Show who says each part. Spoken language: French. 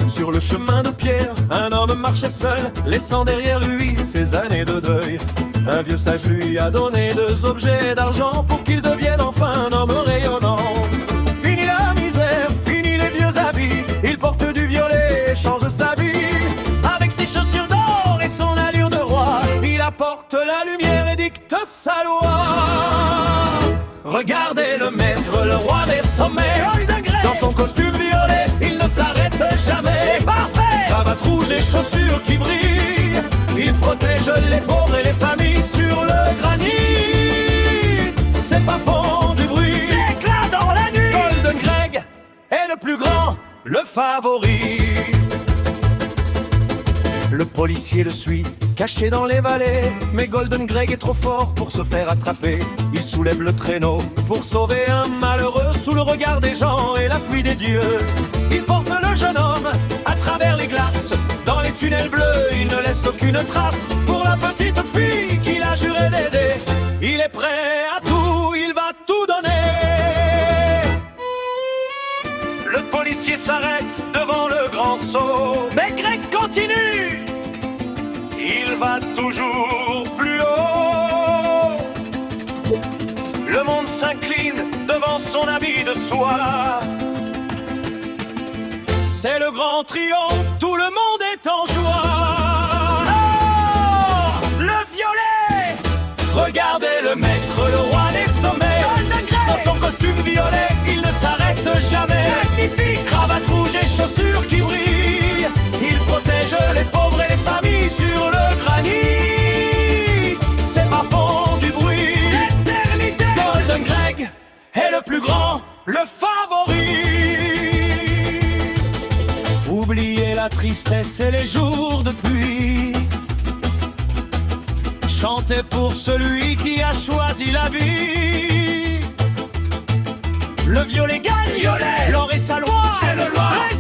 Speaker 1: Sur le chemin de pierre, un homme marchait seul, laissant derrière lui ses années de deuil. Un vieux sage lui a donné 2 objets d'argent pour qu'il devienne enfin un homme rayonnant. Fini la misère, fini les vieux habits, il porte du violet et change sa vie. Avec ses chaussures d'or et son allure de roi, il apporte la lumière et dicte sa loi. Regardez le maître, le roi des sommets, dans son costume violet, il ne s'arrête jamais.
Speaker 2: C'est parfait!
Speaker 1: Cravate rouge et chaussures qui brillent, il protège les pauvres et les familles sur le granit. C'est pas fond du bruit,
Speaker 2: L'éclat dans la nuit!
Speaker 1: Golden Greg est le plus grand, le favori. Le policier le suit, caché dans les vallées, mais Golden Greg est trop fort pour se faire attraper. Il soulève le traîneau pour sauver un malheureux sous le regard des gens et l'appui des dieux. Il porte le jeune homme à travers les glaces, dans les tunnels bleus, il ne laisse aucune trace. Pour la petite fille qu'il a juré d'aider, il est prêt à tout, il va tout donner. Le policier s'arrête devant le grand saut,
Speaker 2: Mais Greg continue!
Speaker 1: il va toujours plus haut. Le monde s'incline devant son habit de soie. C'est le grand triomphe, tout le monde est en joie.
Speaker 2: Oh! Le violet!
Speaker 1: Regardez le maître, le roi des sommets.
Speaker 2: Golden Greg!
Speaker 1: Dans son costume violet, il ne s'arrête jamais.
Speaker 2: Magnifique!
Speaker 1: Cravate rouge et chaussures qui brillent, il protège les pauvres et les familles sur le granit. C'est pas fond du bruit,
Speaker 2: L'éternité!
Speaker 1: Golden Greg est le plus grand, le favori. Oubliez la tristesse et les jours de pluie, chantez pour celui qui a choisi la vie. Le violet gagne,
Speaker 2: Violet!
Speaker 1: l'or est sa loi,
Speaker 2: C'est le roi!